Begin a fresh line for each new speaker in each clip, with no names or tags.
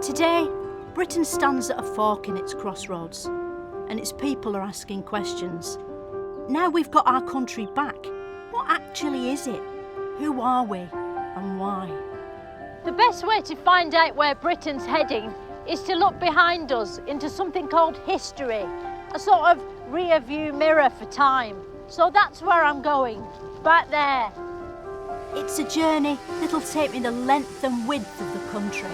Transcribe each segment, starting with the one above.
Today, Britain stands at a fork in its crossroads, and its people are asking questions. Now we've got our country back, what actually is it? Who are we, and why?
The best way to find out where Britain's heading is to look behind us into something called history, a sort of rear-view mirror for time. So that's where I'm going, back there.
It's a journey that'll take me the length and width of the country,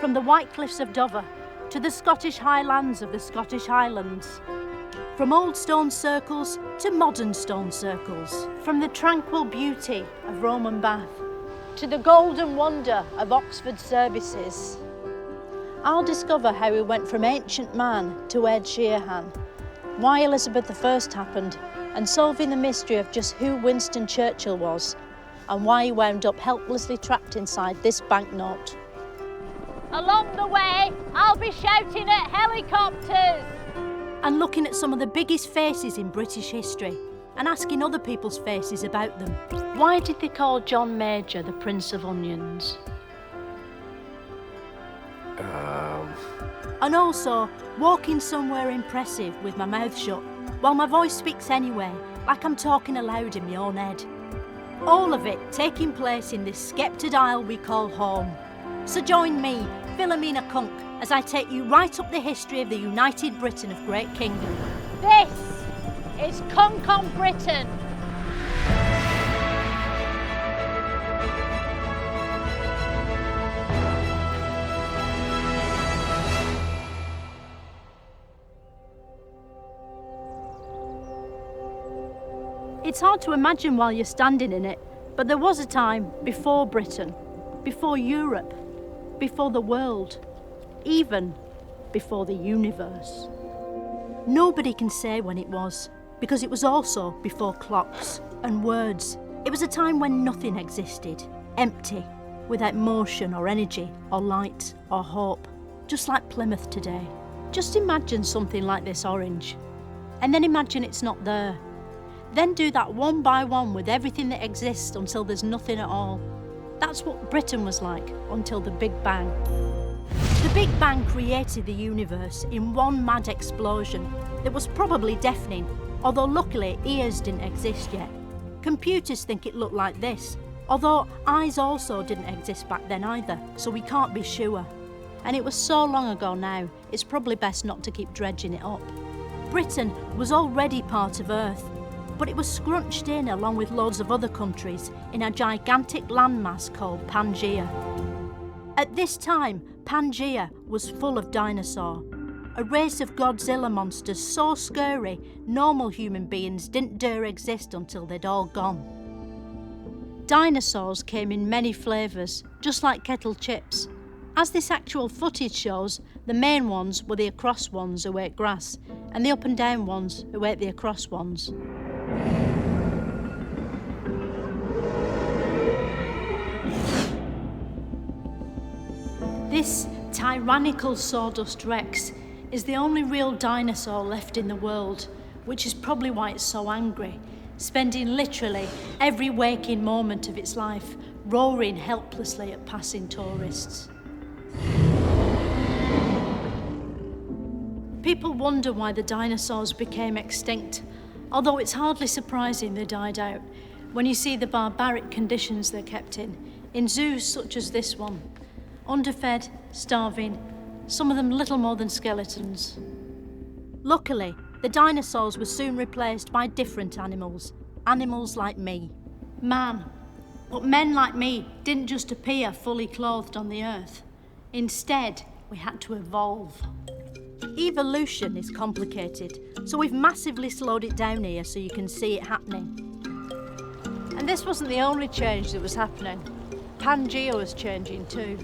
from the White Cliffs of Dover to the Scottish Highlands of the Scottish Highlands, from old stone circles to modern stone circles, from the tranquil beauty of Roman Bath
to the golden wonder of Oxford services. I'll discover how we went from ancient man to Ed Sheeran, why Elizabeth I happened, and solving the mystery of just who Winston Churchill was, and why he wound up helplessly trapped inside this banknote. Along the way, I'll be shouting at helicopters!
And looking at some of the biggest faces in British history, and asking other people's faces about them.
Why did they call John Major the Prince of Onions?
And also, walking somewhere impressive with my mouth shut, while my voice speaks anyway, like I'm talking aloud in my own head. All of it taking place in this sceptred isle we call home. So join me, Philomena Cunk, as I take you right up the history of the United Britain of Great Kingdom.
This is Cunk on Britain.
It's hard to imagine while you're standing in it, but there was a time before Britain, before Europe, before the world, even before the universe. Nobody can say when it was, because it was also before clocks and words. It was a time when nothing existed, empty, without motion or energy or light or hope, just like Plymouth today. Just imagine something like this orange, and then imagine it's not there. Then do that one by one with everything that exists until there's nothing at all. That's what Britain was like until the Big Bang. The Big Bang created the universe in one mad explosion that was probably deafening, although luckily ears didn't exist yet. Computers think it looked like this, although eyes also didn't exist back then either, so we can't be sure. And it was so long ago now, it's probably best not to keep dredging it up. Britain was already part of Earth, but it was scrunched in along with loads of other countries in a gigantic landmass called Pangaea. At this time, Pangaea was full of dinosaurs, a race of Godzilla monsters so scary normal human beings didn't dare exist until they'd all gone. Dinosaurs came in many flavours, just like kettle chips. As this actual footage shows, the main ones were the across ones who ate grass, and the up and down ones who ate the across ones. This tyrannical sawdust Rex is the only real dinosaur left in the world, which is probably why it's so angry, spending literally every waking moment of its life roaring helplessly at passing tourists. People wonder why the dinosaurs became extinct, although it's hardly surprising they died out when you see the barbaric conditions they're kept in zoos such as this one. Underfed, starving, some of them little more than skeletons. Luckily, the dinosaurs were soon replaced by different animals like me. Man. But men like me didn't just appear fully clothed on the earth. Instead, we had to evolve. Evolution is complicated, so we've massively slowed it down here so you can see it happening. And this wasn't the only change that was happening. Pangaea was changing too.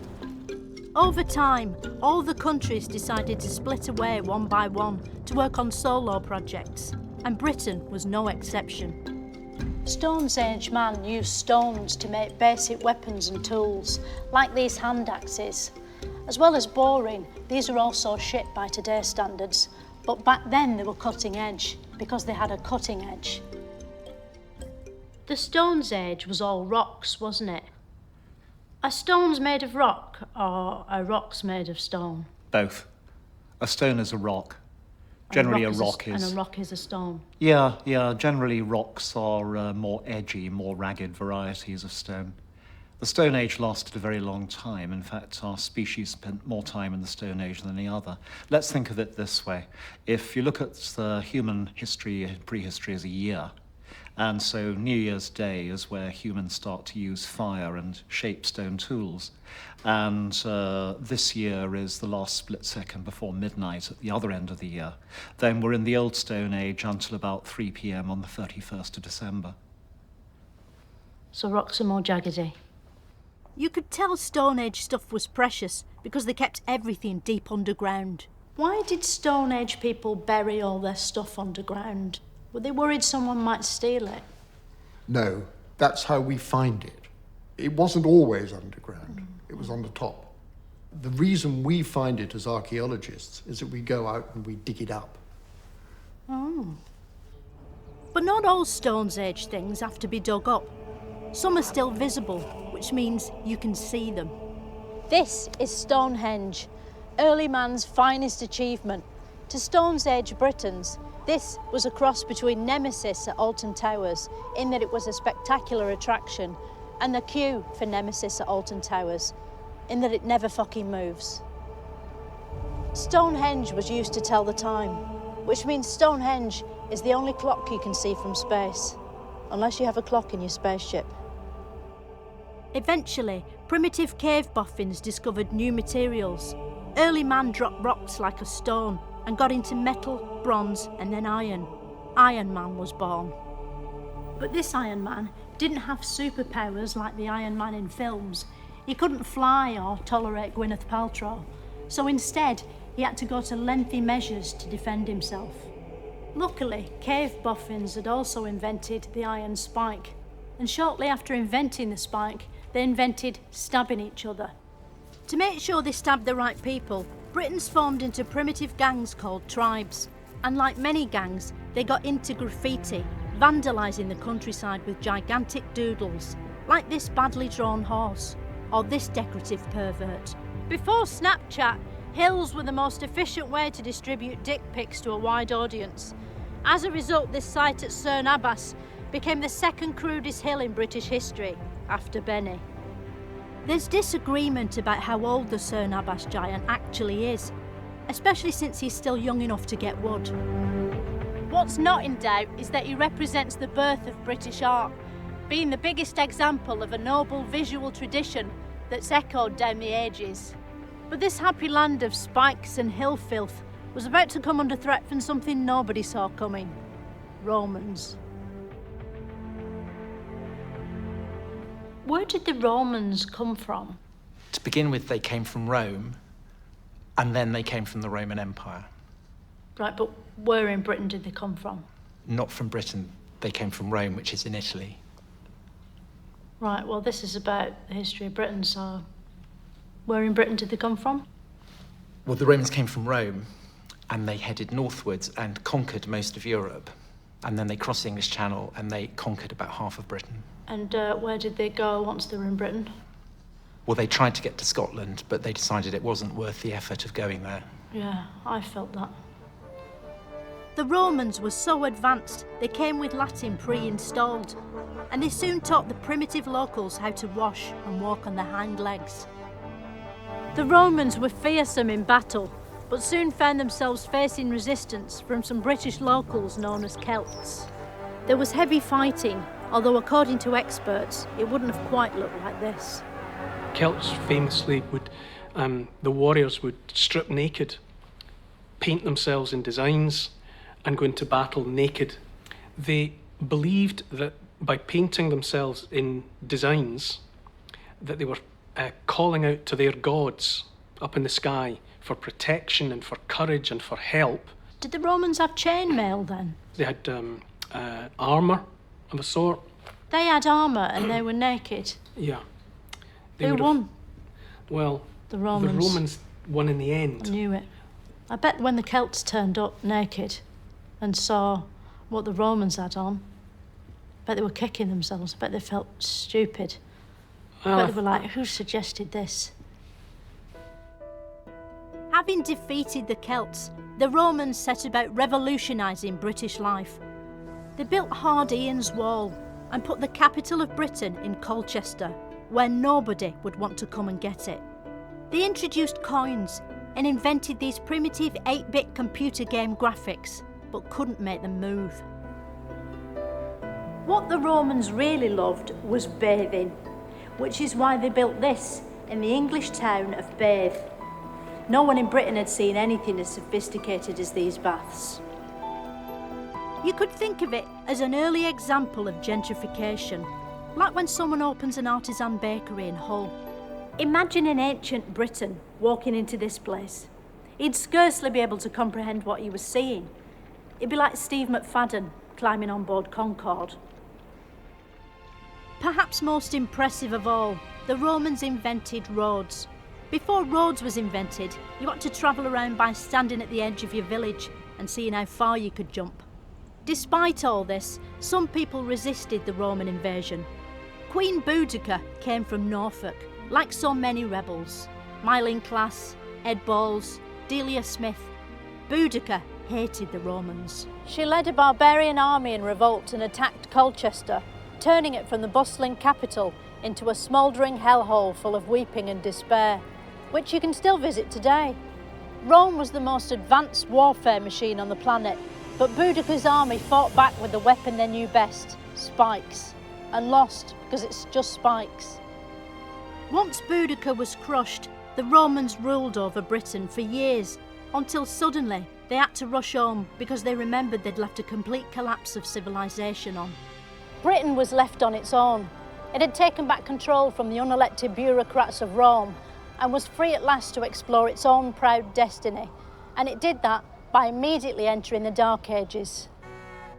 Over time, all the countries decided to split away one by one to work on solo projects, and Britain was no exception.
Stone Age man used stones to make basic weapons and tools, like these hand axes. As well as boring, these are also shit by today's standards, but back then they were cutting edge, because they had a cutting edge.
The Stone Age was all rocks, wasn't it? Are stones made of rock, or are rocks made of stone?
Both. A stone is a rock. Generally, a rock is...
And a rock is a stone?
Yeah. Generally, rocks are more edgy, more ragged varieties of stone. The Stone Age lasted a very long time. In fact, our species spent more time in the Stone Age than any other. Let's think of it this way. If you look at the human history, prehistory as a year, and so New Year's Day is where humans start to use fire and shape stone tools. And this year is the last split second before midnight at the other end of the year. Then we're in the Old Stone Age until about 3 p.m. on the 31st of December.
So rocks are more jaggedy?
You could tell Stone Age stuff was precious because they kept everything deep underground.
Why did Stone Age people bury all their stuff underground? Were they worried someone might steal it?
No, that's how we find it. It wasn't always underground. It was on the top. The reason we find it as archaeologists is that we go out and we dig it up.
Oh. But not all Stone Age things have to be dug up. Some are still visible, which means you can see them. This is Stonehenge, early man's finest achievement. To Stone Age Britons, this was a cross between Nemesis at Alton Towers, in that it was a spectacular attraction, and the queue for Nemesis at Alton Towers, in that it never fucking moves. Stonehenge was used to tell the time, which means Stonehenge is the only clock you can see from space, unless you have a clock in your spaceship. Eventually, primitive cave boffins discovered new materials. Early man dropped rocks like a stone and got into metal, bronze, and then iron. Iron Man was born. But this Iron Man didn't have superpowers like the Iron Man in films. He couldn't fly or tolerate Gwyneth Paltrow. So instead, he had to go to lengthy measures to defend himself. Luckily, cave boffins had also invented the iron spike. And shortly after inventing the spike, they invented stabbing each other. To make sure they stabbed the right people, Britons formed into primitive gangs called tribes. And like many gangs, they got into graffiti, vandalising the countryside with gigantic doodles, like this badly drawn horse, or this decorative pervert. Before Snapchat, hills were the most efficient way to distribute dick pics to a wide audience. As a result, this site at Cerne Abbas became the second crudest hill in British history, after Benny. There's disagreement about how old the Cerne Abbas giant actually is, especially since he's still young enough to get wood. What's not in doubt is that he represents the birth of British art, being the biggest example of a noble visual tradition that's echoed down the ages. But this happy land of spikes and hill filth was about to come under threat from something nobody saw coming: Romans.
Where did the Romans come from?
To begin with, they came from Rome, and then they came from the Roman Empire.
Right, but where in Britain did they come from?
Not from Britain, they came from Rome, which is in Italy.
Right, well, this is about the history of Britain, so where in Britain did they come from?
Well, the Romans came from Rome, and they headed northwards and conquered most of Europe. And then they crossed the English Channel, and they conquered about half of Britain.
And where did they go once they were in Britain?
Well, they tried to get to Scotland, but they decided it wasn't worth the effort of going there.
Yeah, I felt that.
The Romans were so advanced, they came with Latin pre-installed, and they soon taught the primitive locals how to wash and walk on their hind legs. The Romans were fearsome in battle, but soon found themselves facing resistance from some British locals known as Celts. There was heavy fighting, although according to experts, it wouldn't have quite looked like this.
Celts famously would, the warriors would strip naked, paint themselves in designs, and go into battle naked. They believed that by painting themselves in designs, that they were calling out to their gods up in the sky for protection and for courage and for help.
Did the Romans have chainmail then?
They had armour of a sort.
They had armour and they were naked?
Yeah.
Who won?
Well,
the Romans.
The Romans won in the end.
I knew it. I bet when the Celts turned up naked and saw what the Romans had on, I bet they were kicking themselves. I bet they felt stupid. But they were like, who suggested this? Having defeated the Celts, the Romans set about revolutionising British life. They built Hard Ian's Wall and put the capital of Britain in Colchester, where nobody would want to come and get it. They introduced coins and invented these primitive 8-bit computer game graphics, but couldn't make them move. What the Romans really loved was bathing, which is why they built this in the English town of Bath. No one in Britain had seen anything as sophisticated as these baths. You could think of it as an early example of gentrification, like when someone opens an artisan bakery in Hull. Imagine in ancient Britain walking into this place. He'd scarcely be able to comprehend what he was seeing. It'd be like Steve McFadden climbing on board Concorde. Perhaps most impressive of all, the Romans invented roads. Before roads was invented, you had to travel around by standing at the edge of your village and seeing how far you could jump. Despite all this, some people resisted the Roman invasion. Queen Boudica came from Norfolk, like so many rebels. Myline Class, Ed Balls, Delia Smith. Boudica hated the Romans. She led a barbarian army in revolt and attacked Colchester, turning it from the bustling capital into a smouldering hellhole full of weeping and despair, which you can still visit today. Rome was the most advanced warfare machine on the planet, but Boudica's army fought back with the weapon they knew best, spikes, and lost because it's just spikes. Once Boudica was crushed, the Romans ruled over Britain for years, until suddenly they had to rush home because they remembered they'd left a complete collapse of civilization on. Britain was left on its own. It had taken back control from the unelected bureaucrats of Rome and was free at last to explore its own proud destiny. And it did that by immediately entering the Dark Ages.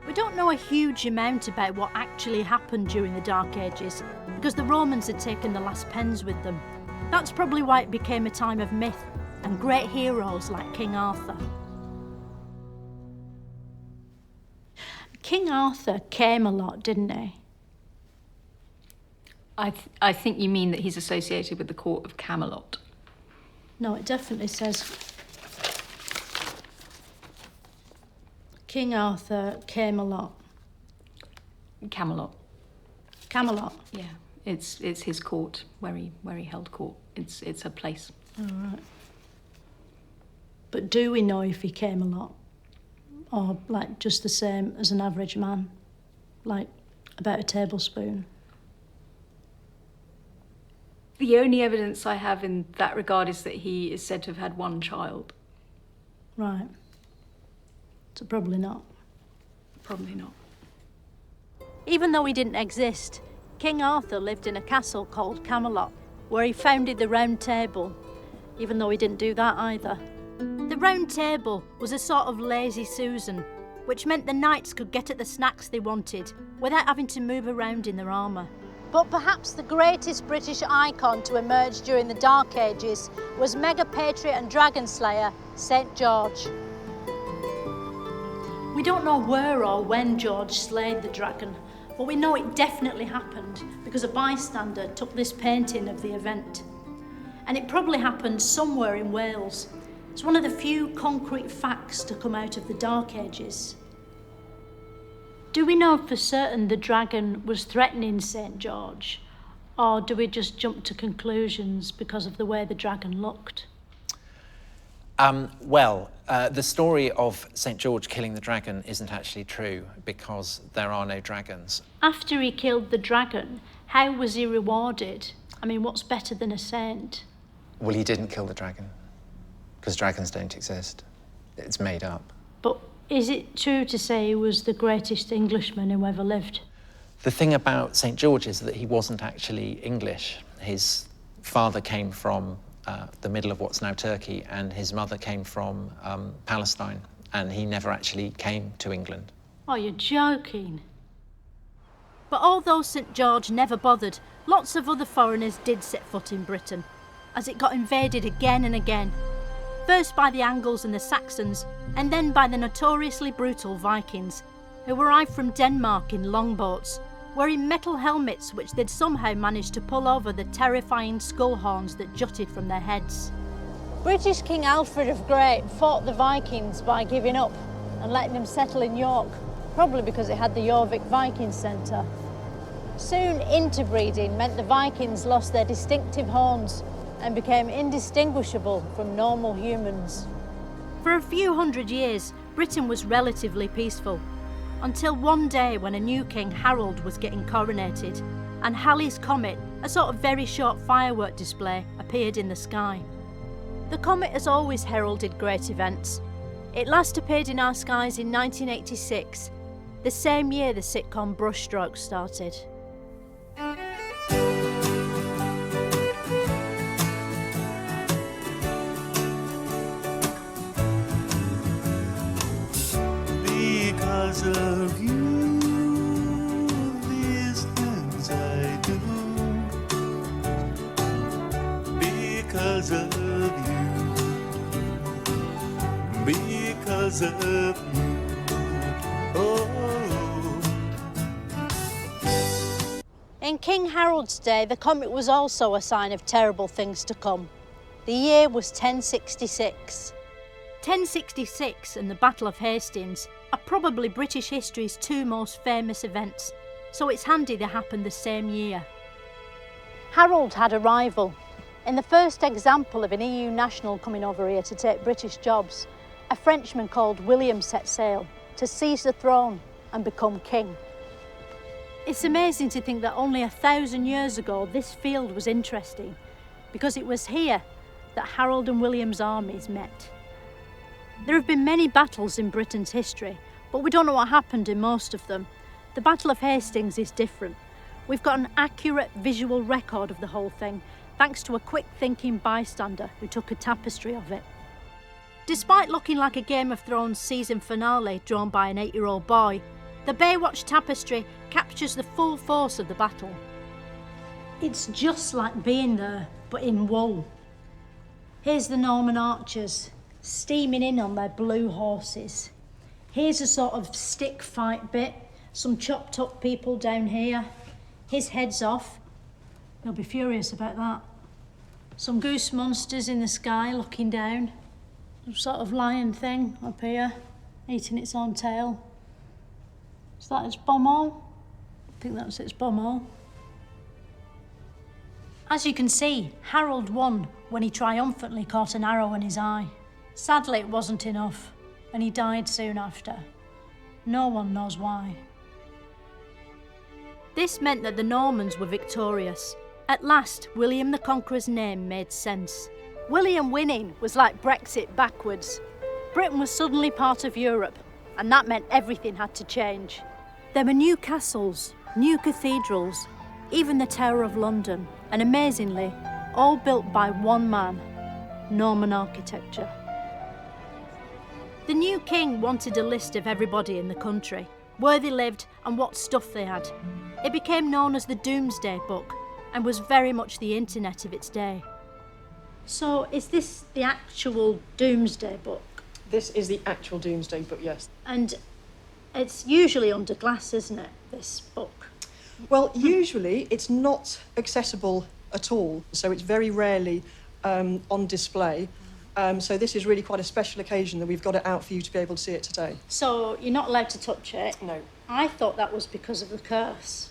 We don't know a huge amount about what actually happened during the Dark Ages because the Romans had taken the last pens with them. That's probably why it became a time of myth and great heroes like King Arthur. King Arthur came a lot, didn't he?
I think you mean that he's associated with the court of Camelot.
No, it definitely says King Arthur came a lot.
Camelot.
Camelot?
Yeah, it's his court where he held court. It's a place.
All right. But do we know if he came a lot? Or like just the same as an average man? Like about a tablespoon?
The only evidence I have in that regard is that he is said to have had one child.
Right. So probably not.
Probably not.
Even though he didn't exist, King Arthur lived in a castle called Camelot, where he founded the Round Table, even though he didn't do that either. The Round Table was a sort of lazy Susan, which meant the knights could get at the snacks they wanted without having to move around in their armour. But perhaps the greatest British icon to emerge during the Dark Ages was mega patriot and dragon slayer St. George. We don't know where or when George slayed the dragon, but we know it definitely happened because a bystander took this painting of the event. And it probably happened somewhere in Wales. It's one of the few concrete facts to come out of the Dark Ages. Do we know for certain the dragon was threatening St. George, or do we just jump to conclusions because of the way the dragon looked?
The story of St. George killing the dragon isn't actually true because there are no dragons.
After he killed the dragon, how was he rewarded? I mean, what's better than a saint?
Well, he didn't kill the dragon because dragons don't exist. It's made up.
But is it true to say he was the greatest Englishman who ever lived?
The thing about St. George is that he wasn't actually English. His father came from the middle of what's now Turkey, and his mother came from Palestine, and he never actually came to England.
Oh, you're joking. But although St. George never bothered, lots of other foreigners did set foot in Britain, as it got invaded again and again. First by the Angles and the Saxons, and then by the notoriously brutal Vikings, who arrived from Denmark in longboats, wearing metal helmets which they'd somehow managed to pull over the terrifying skull horns that jutted from their heads.
British King Alfred of Great fought the Vikings by giving up and letting them settle in York, probably because it had the Jorvik Viking Centre. Soon interbreeding meant the Vikings lost their distinctive horns and became indistinguishable from normal humans.
For a few hundred years, Britain was relatively peaceful, until one day when a new king, Harold, was getting coronated, and Halley's Comet, a sort of very short firework display, appeared in the sky. The comet has always heralded great events. It last appeared in our skies in 1986, the same year the sitcom Brushstrokes started.
Because of you, these things I do. Because of you. Because of you. Oh.
In King Harold's day, the comet was also a sign of terrible things to come. The year was 1066.
1066 and the Battle of Hastings are probably British history's two most famous events, so it's handy they happened the same year.
Harold had a rival. In the first example of an EU national coming over here to take British jobs, a Frenchman called William set sail to seize the throne and become king.
It's amazing to think that only 1,000 years ago this field was interesting, because it was here that Harold and William's armies met. There have been many battles in Britain's history, but we don't know what happened in most of them. The Battle of Hastings is different. We've got an accurate visual record of the whole thing, thanks to a quick-thinking bystander who took a tapestry of it. Despite looking like a Game of Thrones season finale drawn by an 8-year-old boy, the Baywatch tapestry captures the full force of the battle. It's just like being there, but in wool. Here's the Norman archers, steaming in on their blue horses. Here's a sort of stick fight bit, some chopped up people down here. His head's off. They'll be furious about that. Some goose monsters in the sky looking down. Some sort of lion thing up here, eating its own tail. Is that its bumhole? I think that's its bumhole. As you can see, Harold won when he triumphantly caught an arrow in his eye. Sadly, it wasn't enough, and he died soon after. No one knows why. This meant that the Normans were victorious. At last, William the Conqueror's name made sense. William winning was like Brexit backwards. Britain was suddenly part of Europe, and that meant everything had to change. There were new castles, new cathedrals, even the Tower of London, and amazingly, all built by one man, Norman architecture. The new king wanted a list of everybody in the country, where they lived and what stuff they had. It became known as the Domesday Book and was very much the internet of its day. So is this the actual Domesday Book?
This is the actual Domesday Book, yes.
And it's usually under glass, isn't it, this book?
Well, usually it's not accessible at all, so it's very rarely on display. So this is really quite a special occasion that we've got it out for you to be able to see it today.
So you're not allowed to touch it?
No.
I thought that was because of the curse.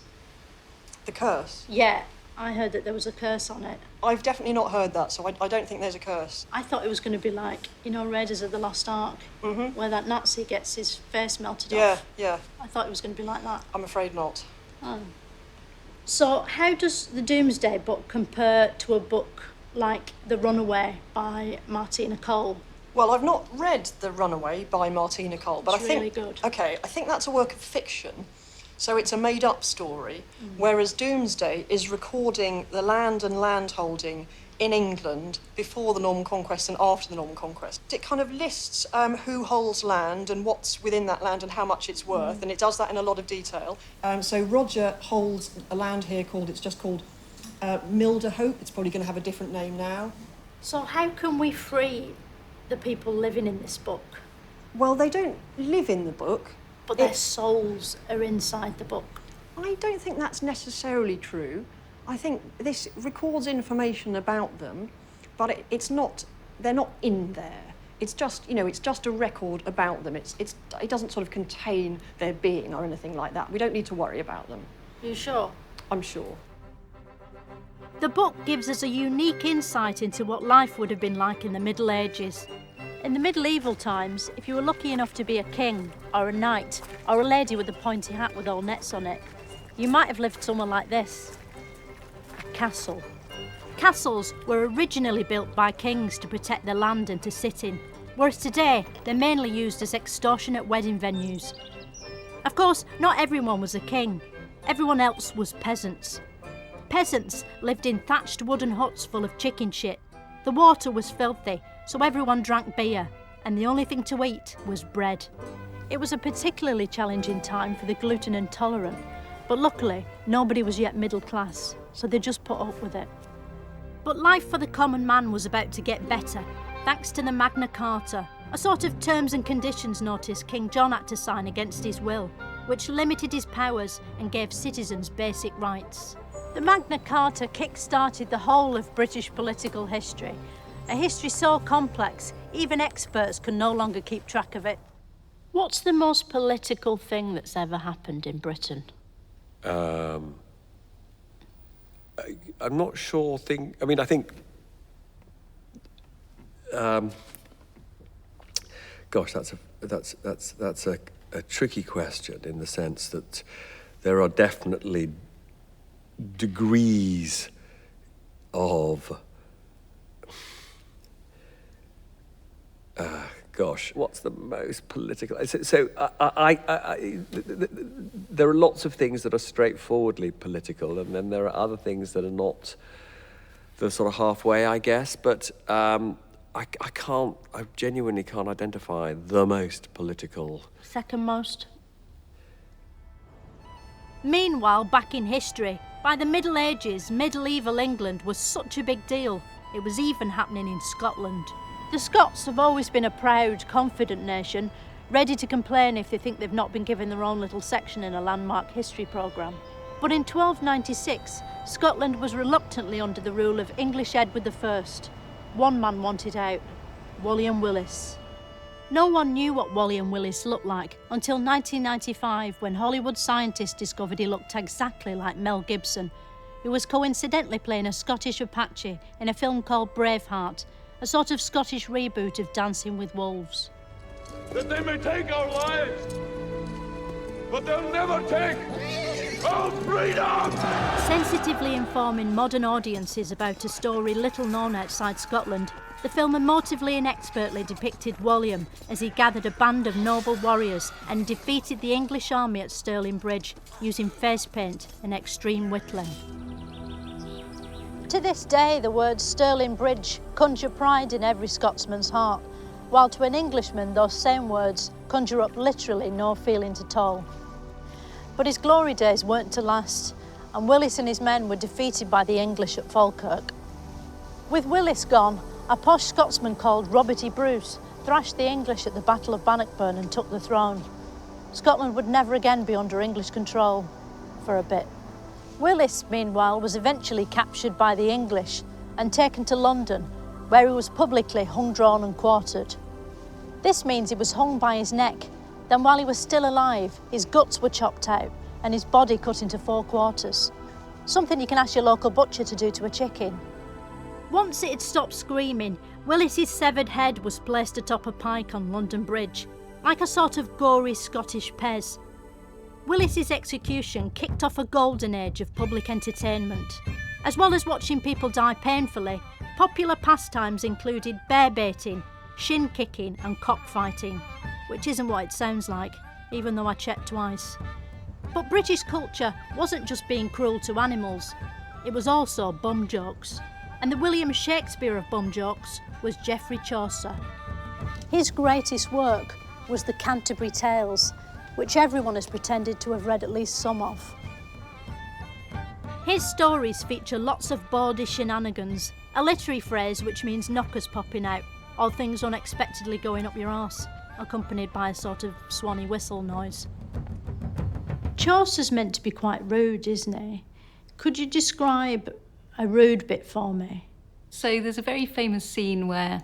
The curse?
Yeah, I heard that there was a curse on it.
I've definitely not heard that, so I don't think there's a curse.
I thought it was going to be like, you know, Raiders of the Lost Ark, where that Nazi gets his face melted off.
Yeah.
I thought it was going to be like that.
I'm afraid not.
Oh. So how does the Domesday Book compare to a book like The Runaway by Martina Cole?
Well, I've not read The Runaway by Martina Cole, but
It's
I think...
really good.
OK, I think that's a work of fiction, so it's a made-up story, whereas Domesday is recording the land and landholding in England before the Norman Conquest and after the Norman Conquest. It kind of lists who holds land and what's within that land and how much it's worth, and it does that in a lot of detail. So Roger holds a land here it's just called Milderhope. It's probably going to have a different name now.
So how can we free the people living in this book?
Well, they don't live in the book.
But their souls are inside the book.
I don't think that's necessarily true. I think this records information about them, but they're not in there. It's just, it's just a record about them. It doesn't sort of contain their being or anything like that. We don't need to worry about them.
Are you sure?
I'm sure.
The book gives us a unique insight into what life would have been like in the Middle Ages. In the medieval times, if you were lucky enough to be a king, or a knight, or a lady with a pointy hat with all nets on it, you might have lived somewhere like this. A castle. Castles were originally built by kings to protect their land and to sit in, whereas today they're mainly used as extortionate wedding venues. Of course, not everyone was a king. Everyone else was peasants. Peasants lived in thatched wooden huts full of chicken shit. The water was filthy, so everyone drank beer, and the only thing to eat was bread. It was a particularly challenging time for the gluten intolerant, but luckily nobody was yet middle class, so they just put up with it. But life for the common man was about to get better, thanks to the Magna Carta, a sort of terms and conditions notice King John had to sign against his will, which limited his powers and gave citizens basic rights. The Magna Carta kick-started the whole of British political history, a history so complex, even experts can no longer keep track of it. What's the most political thing that's ever happened in Britain?
I'm not sure. I think. Gosh, that's a tricky question in the sense that there are definitely degrees of. Gosh, what's the most political? So there are lots of things that are straightforwardly political, and then there are other things that are not. They're sort of halfway, I guess. But I genuinely can't identify the most political.
Second most. Meanwhile, back in history, by the Middle Ages, medieval England was such a big deal. It was even happening in Scotland. The Scots have always been a proud, confident nation, ready to complain if they think they've not been given their own little section in a landmark history programme. But in 1296, Scotland was reluctantly under the rule of English Edward I. One man wanted out, William Willis. No one knew what William Willis looked like until 1995, when Hollywood scientists discovered he looked exactly like Mel Gibson, who was coincidentally playing a Scottish Apache in a film called Braveheart, a sort of Scottish reboot of Dancing with Wolves.
That they may take our lives, but they'll never take our freedom!
Sensitively informing modern audiences about a story little known outside Scotland, the film emotively and expertly depicted William as he gathered a band of noble warriors and defeated the English army at Stirling Bridge using face paint and extreme whittling.
To this day, the words Stirling Bridge conjure pride in every Scotsman's heart, while to an Englishman those same words conjure up literally no feelings at all. But his glory days weren't to last, and Willis and his men were defeated by the English at Falkirk. With Willis gone, a posh Scotsman called Robert E. Bruce thrashed the English at the Battle of Bannockburn and took the throne. Scotland would never again be under English control, for a bit. Willis, meanwhile, was eventually captured by the English and taken to London, where he was publicly hung, drawn and quartered. This means he was hung by his neck. Then while he was still alive, his guts were chopped out and his body cut into 4 quarters. Something you can ask your local butcher to do to a chicken.
Once it had stopped screaming, Willis's severed head was placed atop a pike on London Bridge, like a sort of gory Scottish Pez. Willis's execution kicked off a golden age of public entertainment. As well as watching people die painfully, popular pastimes included bear baiting, shin kicking and cockfighting, which isn't what it sounds like, even though I checked twice. But British culture wasn't just being cruel to animals, it was also bum jokes. And the William Shakespeare of bum jokes was Geoffrey Chaucer.
His greatest work was the Canterbury Tales, which everyone has pretended to have read at least some of.
His stories feature lots of bawdy shenanigans, a literary phrase which means knockers popping out, or things unexpectedly going up your arse, accompanied by a sort of swanny whistle noise.
Chaucer's meant to be quite rude, isn't he? Could you describe a rude bit for me?
So there's a very famous scene where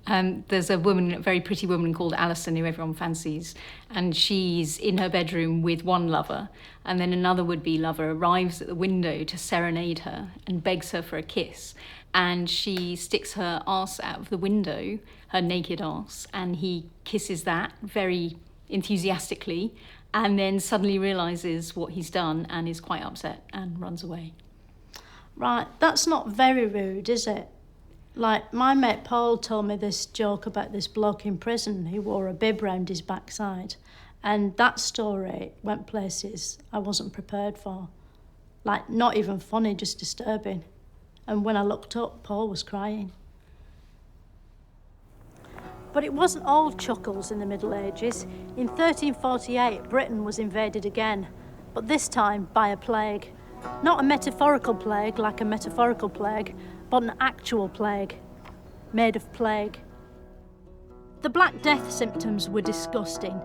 there's a woman, a very pretty woman called Alison, who everyone fancies, and she's in her bedroom with one lover, and then another would-be lover arrives at the window to serenade her and begs her for a kiss, and she sticks her arse out of the window, her naked arse, and he kisses that very enthusiastically, and then suddenly realises what he's done and is quite upset and runs away.
Right, that's not very rude, is it? Like, my mate Paul told me this joke about this bloke in prison who wore a bib round his backside, and that story went places I wasn't prepared for. Like, not even funny, just disturbing. And when I looked up, Paul was crying. But it wasn't all chuckles in the Middle Ages. In 1348, Britain was invaded again, but this time by a plague. Not a metaphorical plague like a metaphorical plague, but an actual plague, made of plague. The Black Death symptoms were disgusting.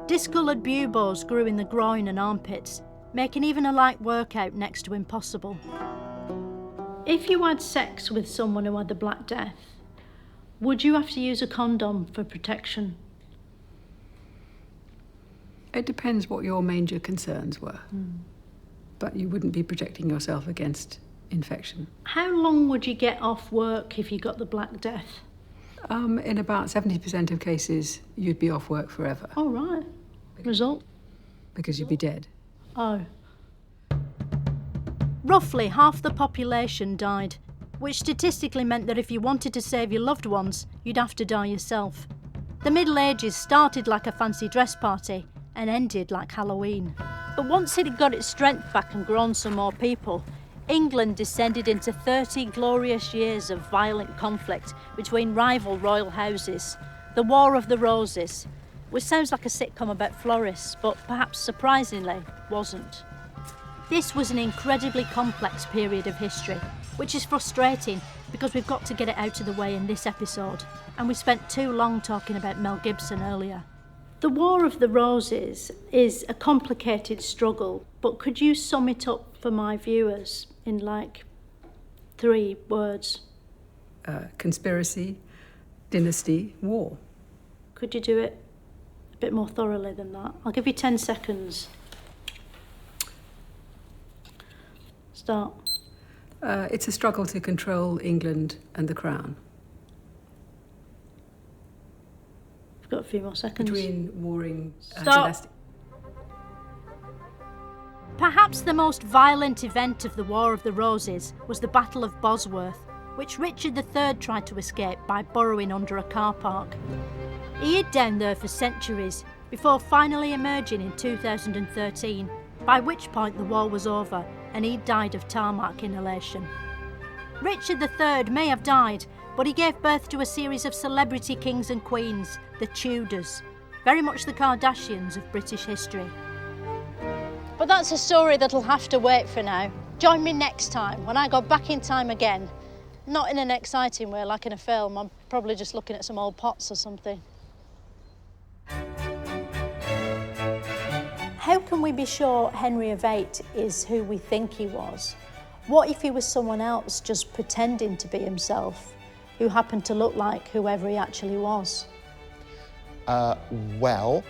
Discoloured buboes grew in the groin and armpits, making even a light workout next to impossible. If you had sex with someone who had the Black Death, would you have to use a condom for protection?
It depends what your major concerns were. But you wouldn't be protecting yourself against infection.
How long would you get off work if you got the Black Death?
In about 70% of cases, you'd be off work forever.
Oh, right. Result?
Because you'd be dead.
Oh. Roughly half the population died, which statistically meant that if you wanted to save your loved ones, you'd have to die yourself. The Middle Ages started like a fancy dress party and ended like Halloween. But once it had got its strength back and grown some more people, England descended into 30 glorious years of violent conflict between rival royal houses. The War of the Roses, which sounds like a sitcom about florists, but perhaps surprisingly wasn't. This was an incredibly complex period of history, which is frustrating because we've got to get it out of the way in this episode, and we spent too long talking about Mel Gibson earlier. The War of the Roses is a complicated struggle, but could you sum it up for my viewers in like 3 words?
Conspiracy, dynasty, war.
Could you do it a bit more thoroughly than that? I'll give you 10 seconds. Start.
It's a struggle to control England and the crown.
I've got a few more seconds.
Between warring
dynasties. Perhaps the most violent event of the War of the Roses was the Battle of Bosworth, which Richard III tried to escape by burrowing under a car park. He hid down there for centuries before finally emerging in 2013, by which point the war was over and he died of tarmac inhalation. Richard III may have died, but he gave birth to a series of celebrity kings and queens, the Tudors, very much the Kardashians of British history. But that's a story that'll have to wait for now. Join me next time when I go back in time again. Not in an exciting way like in a film, I'm probably just looking at some old pots or something. How can we be sure Henry VIII is who we think he was? What if he was someone else just pretending to be himself, who happened to look like whoever he actually was?
Well,